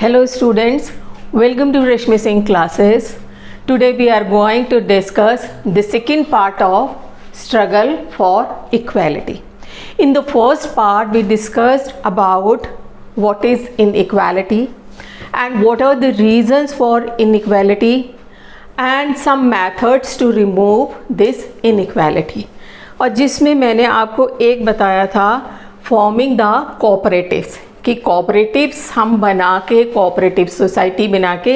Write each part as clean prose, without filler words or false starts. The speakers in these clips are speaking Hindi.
Hello students, welcome to Rashmi Singh classes. Today we are going to discuss the second part of struggle for equality. In the first part we discussed about what is inequality and what are the reasons for inequality and some methods to remove this inequality. और जिसमें मैंने आपको एक बताया था फॉर्मिंग द कोऑपरेटिव्स कि कोऑपरेटिव्स हम बना के कोऑपरेटिव सोसाइटी बना के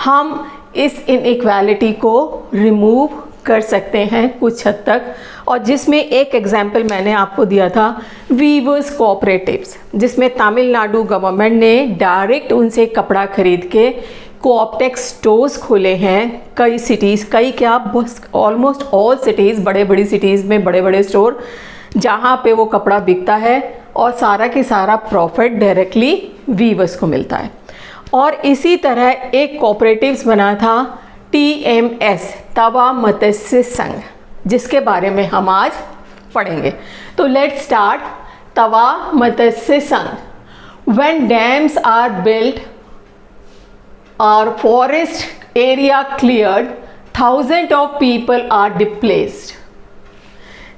हम इस इनइक्वालिटी को रिमूव कर सकते हैं कुछ हद तक। और जिसमें एक एग्जांपल मैंने आपको दिया था वीवर्स कोऑपरेटिव्स, जिसमें तमिलनाडु गवर्नमेंट ने डायरेक्ट उनसे कपड़ा खरीद के कोऑप्टेक्स स्टोर्स खोले हैं कई सिटीज़, कई क्या बस ऑलमोस्ट ऑल सिटीज़, बड़े बड़ी सिटीज़ में बड़े बड़े स्टोर जहाँ पे वो कपड़ा बिकता है और सारा की सारा प्रॉफिट डायरेक्टली वीवर्स को मिलता है। और इसी तरह एक कोऑपरेटिव्स बना था TMS तवा मत्स्य संघ, जिसके बारे में हम आज पढ़ेंगे। तो लेट्स स्टार्ट। तवा मत्स्य संघ। व्हेन डैम्स आर बिल्ट और forest area cleared, thousand of people are displaced.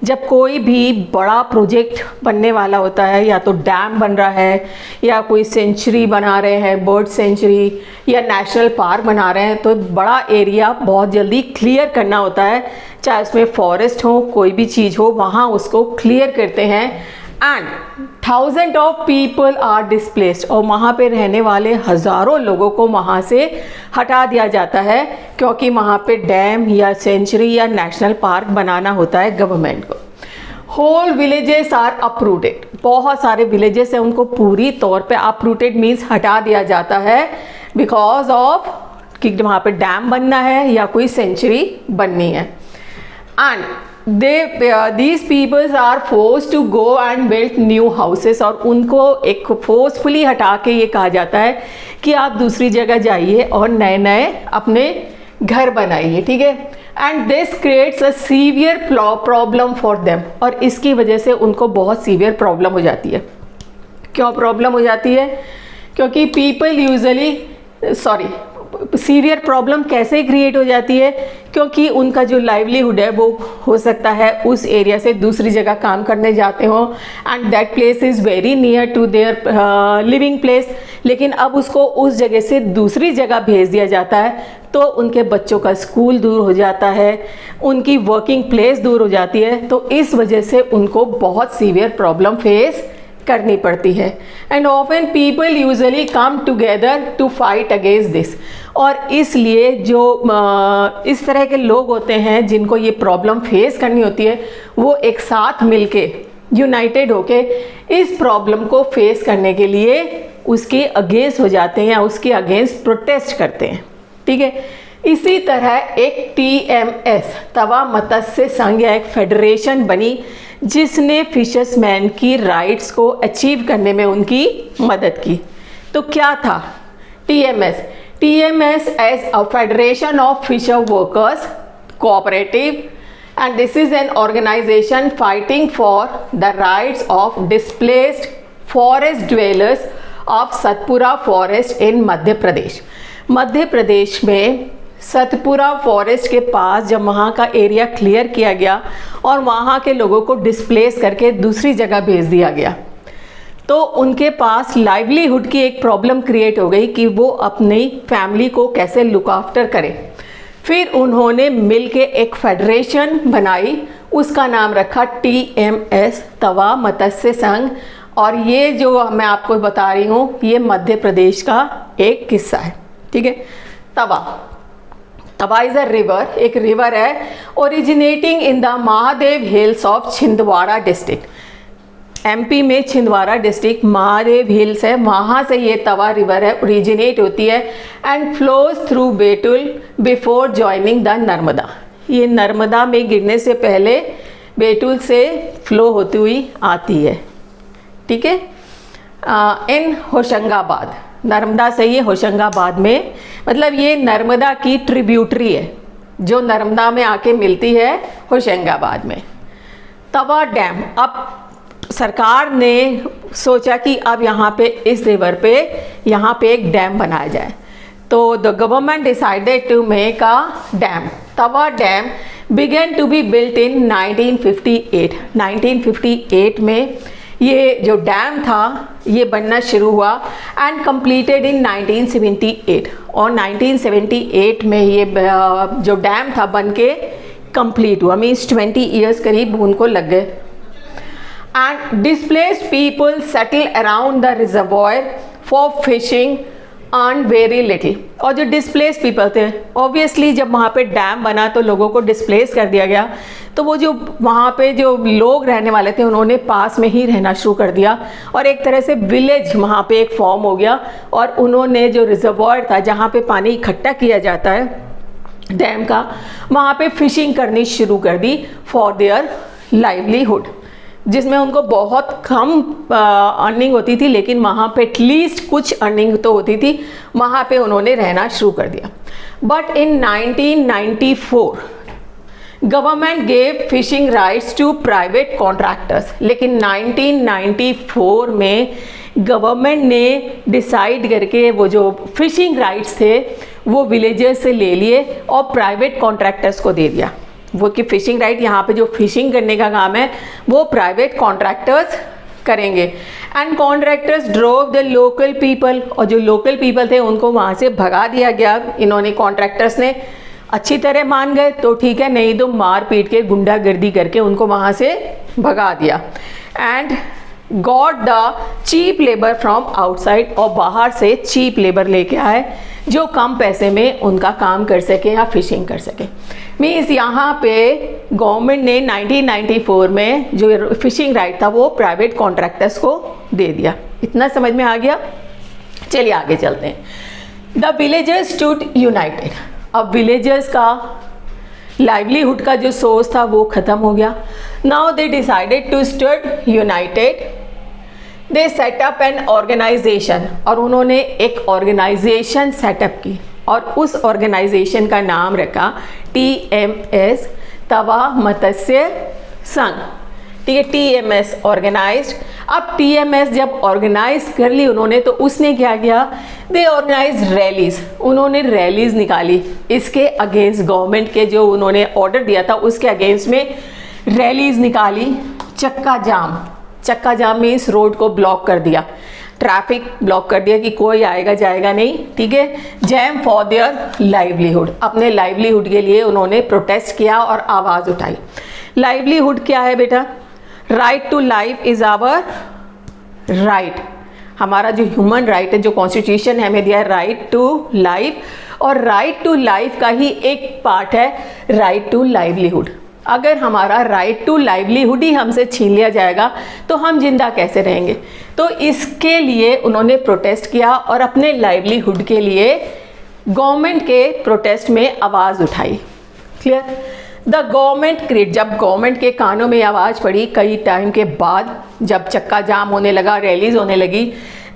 जब कोई भी बड़ा प्रोजेक्ट बनने वाला होता है, या तो डैम बन रहा है या कोई सेंचुरी बना रहे हैं, बर्ड सेंचुरी या नेशनल पार्क बना रहे हैं, तो बड़ा एरिया बहुत जल्दी क्लियर करना होता है, चाहे उसमें फॉरेस्ट हो कोई भी चीज़ हो, वहाँ उसको क्लियर करते हैं। And thousand of people are displaced, और वहाँ पे रहने वाले हज़ारों लोगों को वहाँ से हटा दिया जाता है, क्योंकि वहाँ पे डैम या सेंचुरी या नेशनल पार्क बनाना होता है गवर्नमेंट को। होल विलेजेस आर अपरूटेड, बहुत सारे विलेजेस हैं उनको पूरी तौर पे अपरूटेड मीन्स हटा दिया जाता है, बिकॉज ऑफ कि वहाँ पे डैम बनना है या कोई सेंचुरी बननी है। And these peoples are forced to go and build new houses, और उनको एक फोर्सफुली हटा के ये कहा जाता है कि आप दूसरी जगह जाइए और नए नए अपने घर बनाइए, ठीक है। And this creates a severe problem for them, और इसकी वजह से उनको बहुत सीवियर प्रॉब्लम हो जाती है। क्यों प्रॉब्लम हो जाती है? क्योंकि पीपल यूजुअली सीवियर प्रॉब्लम कैसे क्रिएट हो जाती है? क्योंकि उनका जो लाइवलीहुड है वो हो सकता है उस एरिया से दूसरी जगह काम करने जाते हो, and that place is very near to their living place, लेकिन अब उसको उस जगह से दूसरी जगह भेज दिया जाता है, तो उनके बच्चों का स्कूल दूर हो जाता है, उनकी वर्किंग प्लेस दूर हो जाती है, तो इस वजह से उनको बहुत सीवियर प्रॉब्लम फेस करनी पड़ती है। And often people usually come together to fight against this, और इसलिए जो इस तरह के लोग होते हैं जिनको ये प्रॉब्लम फेस करनी होती है, वो एक साथ मिलके यूनाइटेड होके इस प्रॉब्लम को फेस करने के लिए उसके अगेंस्ट हो जाते हैं या उसके अगेंस्ट प्रोटेस्ट करते हैं, ठीक है। इसी तरह एक TMS तवा मत्स्य संघ या एक फेडरेशन बनी, जिसने फिशर्समैन की राइट्स को अचीव करने में उनकी मदद की। तो क्या था TMS as a federation of fisher workers cooperative, and this is an organisation fighting for the rights of displaced forest dwellers of Satpura forest in Madhya Pradesh. Madhya Pradesh में सतपुरा फॉरेस्ट के पास जब वहाँ का एरिया क्लियर किया गया और वहाँ के लोगों को डिस्प्लेस करके दूसरी जगह भेज दिया गया, तो उनके पास लाइवलीहुड की एक प्रॉब्लम क्रिएट हो गई कि वो अपनी फैमिली को कैसे लुक आफ्टर करें। फिर उन्होंने मिलके एक फेडरेशन बनाई, उसका नाम रखा TMS तवा मत्स्य संघ, और ये जो मैं आपको बता रही हूँ ये मध्य प्रदेश का एक किस्सा है, ठीक है। तवा इज अ रिवर, एक रिवर है originating in the Mahadev hills of Chhindwara district. MP में छिंदवाड़ा डिस्ट्रिक्ट महादेव हिल्स है, वहाँ से ये तवा रिवर है ओरिजिनेट होती है, and flows through Betul before joining the Narmada. ये नर्मदा में गिरने से पहले बेटुल से फ्लो होती हुई आती है, ठीक है। इन होशंगाबाद, नर्मदा से ये होशंगाबाद में, मतलब ये नर्मदा की ट्रिब्यूटरी है जो नर्मदा में आके मिलती है होशंगाबाद में। तवा डैम, अब सरकार ने सोचा कि अब यहाँ पे इस रिवर पे यहाँ पे एक डैम बनाया जाए, तो the government decided to make a dam. Tawa dam began to be built in 1958। 1958 में ये जो डैम था ये बनना शुरू हुआ एंड कंप्लीटेड इन 1978। और 1978 में ये जो डैम था बन के कंप्लीट हुआ, मीन्स 20 ईयर्स करीब उनको लग गए। And displaced people settle around the reservoir for fishing earn very little. और जो डिस्प्लेस पीपल थे, ऑब्वियसली जब वहाँ पे डैम बना तो लोगों को डिस्प्लेस कर दिया गया, तो वो जो वहाँ पे जो लोग रहने वाले थे उन्होंने पास में ही रहना शुरू कर दिया और एक तरह से विलेज वहाँ पे एक फॉर्म हो गया। और उन्होंने जो रिजर्वॉयर था जहाँ पे पानी इकट्ठा किया जाता है डैम का, वहाँ पे फिशिंग करनी शुरू कर दी फॉर देयर लाइवलीहुड, जिसमें उनको बहुत कम अर्निंग होती थी, लेकिन वहाँ पे एटलीस्ट कुछ अर्निंग तो होती थी। वहाँ पे उन्होंने रहना शुरू कर दिया। But in 1994 government gave fishing rights to private contractors. लेकिन 1994 में गवर्नमेंट ने डिसाइड करके वो जो फिशिंग राइट्स थे वो विलेजर्स से ले लिए और प्राइवेट कॉन्ट्रैक्टर्स को दे दिया। वो कि फिशिंग राइट, यहाँ पे जो फिशिंग करने का काम है वो प्राइवेट कॉन्ट्रैक्टर्स करेंगे। And contractors drove the local people, और जो लोकल पीपल थे उनको वहाँ से भगा दिया गया। इन्होंने कॉन्ट्रैक्टर्स ने अच्छी तरह मान गए तो ठीक है, नहीं तो मार पीट के गुंडागर्दी करके उनको वहाँ से भगा दिया। And got the cheap labour from outside, और बाहर से चीप लेबर लेके आए जो कम पैसे में उनका काम कर सके या फिशिंग कर सके। मीन्स यहाँ पे गवर्नमेंट ने 1994 में जो फिशिंग राइट था वो प्राइवेट कॉन्ट्रैक्टर्स को दे दिया। इतना समझ में आ गया? चलिए आगे चलते हैं। The villagers stood united. अब विलेजर्स का लाइवलीहुड का जो सोर्स था वो ख़त्म हो गया। Now they decided to stood united. They set up an organisation, और उन्होंने एक ऑर्गेनाइजेशन सेटअप की और उस ऑर्गेनाइजेशन का नाम रखा TMS, तवा मत्स्य संघ। ठीक है, TMS ऑर्गेनाइज्ड। अब TMS जब ऑर्गेनाइज कर ली उन्होंने, तो उसने क्या किया, दे ऑर्गेनाइज रैलीज। उन्होंने रैलीज निकाली इसके अगेंस्ट, गवर्नमेंट के जो उन्होंने ऑर्डर दिया था उसके अगेंस्ट में रैलीज निकाली। चक्का जाम, चक्का जाम मीन्स रोड को ब्लॉक कर दिया, ट्रैफिक ब्लॉक कर दिया कि कोई आएगा जाएगा नहीं। ठीक है, जैम फॉर देयर लाइवलीहुड, अपने लाइवलीहुड के लिए उन्होंने प्रोटेस्ट किया और आवाज़ उठाई। लाइवलीहुड क्या है बेटा? Right to life is our right. हमारा जो ह्यूमन राइट है, जो कॉन्स्टिट्यूशन है हमें दिया है राइट टू लाइफ, और राइट टू लाइफ का ही एक पार्ट है राइट टू लाइवलीहुड। अगर हमारा राइट टू लाइवलीहुड ही हमसे छीन लिया जाएगा तो हम जिंदा कैसे रहेंगे? तो इसके लिए उन्होंने प्रोटेस्ट किया और अपने लाइवलीहुड के लिए गवर्नमेंट के प्रोटेस्ट में आवाज़ उठाई। क्लियर? द गवर्नमेंट क्रिएट, जब गवर्नमेंट के कानों में आवाज़ पड़ी कई टाइम के बाद, जब चक्का जाम होने लगा, रैलीज होने लगी,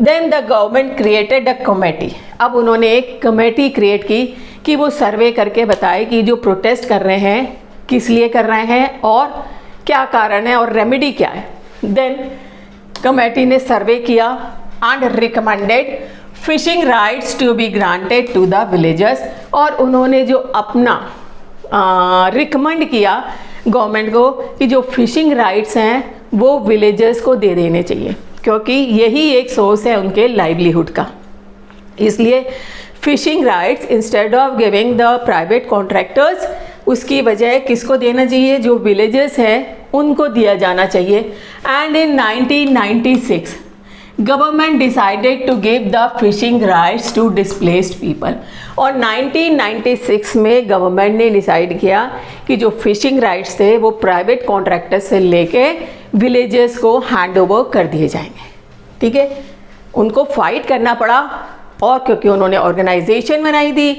then the government created a committee. अब उन्होंने एक कमेटी क्रिएट की कि वो सर्वे करके बताए कि जो प्रोटेस्ट कर रहे हैं किस लिए कर रहे हैं और क्या कारण है और रेमेडी क्या है। देन कमेटी ने सर्वे किया and recommended fishing rights to be granted to the villagers, और उन्होंने जो अपना रिकमेंड किया गवर्नमेंट को कि जो फिशिंग राइट्स हैं वो विलेजर्स को दे देने चाहिए, क्योंकि यही एक सोर्स है उनके लाइवलीहुड का। इसलिए fishing rights instead of giving the private contractors, उसकी वजह किसको देना चाहिए? जो विलेजर्स हैं उनको दिया जाना चाहिए। And in 1996 government decided to give the fishing rights to displaced people, और 1996 में गवर्नमेंट ने डिसाइड किया कि जो फिशिंग राइट्स थे वो प्राइवेट कॉन्ट्रैक्टर्स से लेके विलेजर्स को हैंड ओवर कर दिए जाएंगे। ठीक है, उनको फाइट करना पड़ा, और क्योंकि उन्होंने ऑर्गेनाइजेशन बनाई थी,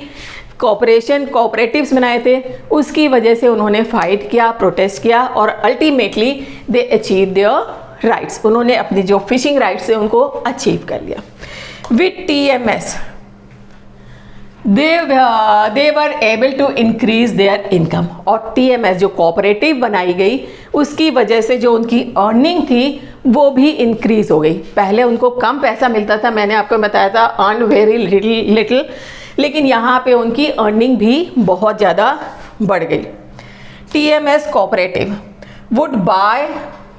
कोऑपरेटिव्स बनाए थे, उसकी वजह से उन्होंने फाइट किया, प्रोटेस्ट किया और ultimately they achieve their rights. उन्होंने अपनी जो फिशिंग राइट्स है उनको अचीव कर लिया। With TMS they were able to increase their income। और TMS जो कोऑपरेटिव बनाई गई उसकी वजह से जो उनकी अर्निंग थी वो भी इंक्रीज हो गई। पहले उनको कम पैसा मिलता था, मैंने आपको बताया था अर्न वेरी लिटिल, लेकिन यहाँ पे उनकी अर्निंग भी बहुत ज़्यादा बढ़ गई। TMS cooperative would buy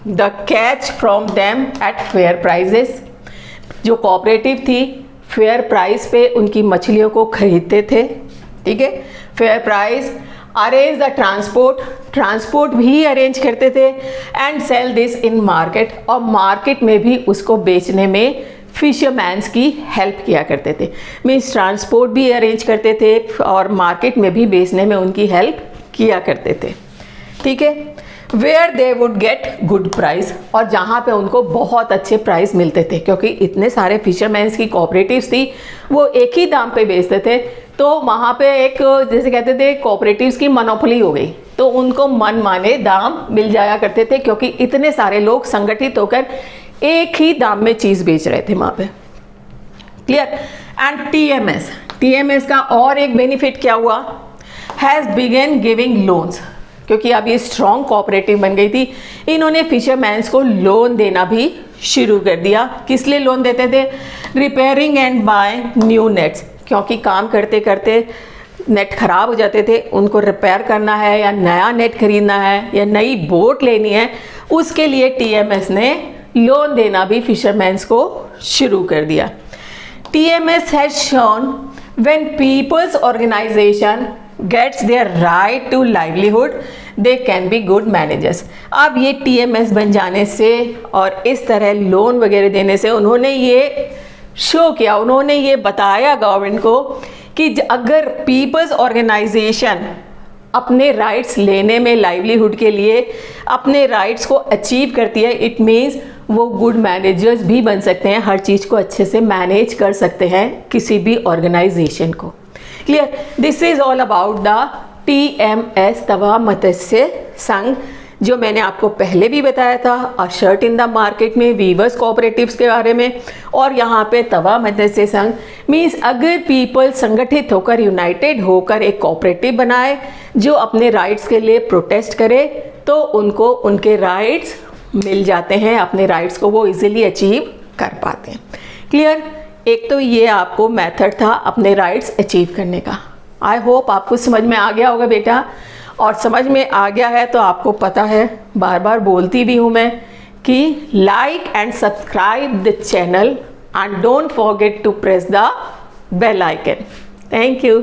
the catch from them at fair prices. जो कोऑपरेटिव थी फेयर प्राइस पे उनकी मछलियों को खरीदते थे, ठीक है, fair price. Arrange the transport भी अरेंज करते थे and sell this in market, और मार्केट में भी उसको बेचने में फिशरमैन्स की हेल्प किया करते थे। मीन्स ट्रांसपोर्ट भी अरेंज करते थे और मार्केट में भी बेचने में उनकी हेल्प किया करते थे, ठीक है। Where they would get good price, और जहाँ पे उनको बहुत अच्छे प्राइस मिलते थे, क्योंकि इतने सारे फिशरमैन्स की कोऑपरेटिव्स थी, वो एक ही दाम पे बेचते थे, तो वहाँ पे एक जैसे कहते थे कोऑपरेटिव्स की मोनोपोली हो गई, तो उनको मन माने दाम मिल जाया करते थे, क्योंकि इतने सारे लोग संगठित होकर एक ही दाम में चीज़ बेच रहे थे वहाँ पे। क्लियर। एंड TMS का और एक बेनिफिट क्या हुआ, हैज़ बिगन गिविंग लोन्स, क्योंकि अब ये स्ट्रॉन्ग कोऑपरेटिव बन गई थी, इन्होंने फिशरमैन्स को लोन देना भी शुरू कर दिया। किस लिए लोन देते थे, repairing and buying new nets, क्योंकि काम करते करते नेट ख़राब हो जाते थे, उनको रिपेयर करना है या नया नेट खरीदना है या नई बोट लेनी है, उसके लिए TMS ने लोन देना भी फिशरमैन्स को शुरू कर दिया। TMS has shown when people's organisation gets their right to livelihood they can be good managers। अब ये TMS बन जाने से और इस तरह लोन वगैरह देने से उन्होंने ये शो किया, उन्होंने ये बताया गवर्नमेंट को कि अगर पीपल्स ऑर्गेनाइजेशन अपने राइट्स लेने में लाइवलीहुड के लिए अपने राइट्स को अचीव करती है, इट मीन्स वो गुड मैनेजर्स भी बन सकते हैं, हर चीज़ को अच्छे से मैनेज कर सकते हैं किसी भी ऑर्गेनाइजेशन को। Clear. This is all about the TMS तवा मत्स्य संघ, जो मैंने आपको पहले भी बताया था, और शर्ट इन द मार्केट में वीवर्स कोऑपरेटिव्स के बारे में, और यहाँ पे तवा मत्स्य संघ मीन्स अगर पीपल संगठित होकर यूनाइटेड होकर एक कोऑपरेटिव बनाए जो अपने राइट्स के लिए प्रोटेस्ट करे, तो उनको उनके राइट्स मिल जाते हैं, अपने राइट्स को वो इजीली अचीव कर पाते हैं। क्लियर। एक तो ये आपको मेथड था अपने राइट्स अचीव करने का। आई होप आपको समझ में आ गया होगा बेटा, और समझ में आ गया है तो आपको पता है, बार बार बोलती भी हूँ मैं कि like and subscribe the channel and don't forget to press the bell icon. Thank you.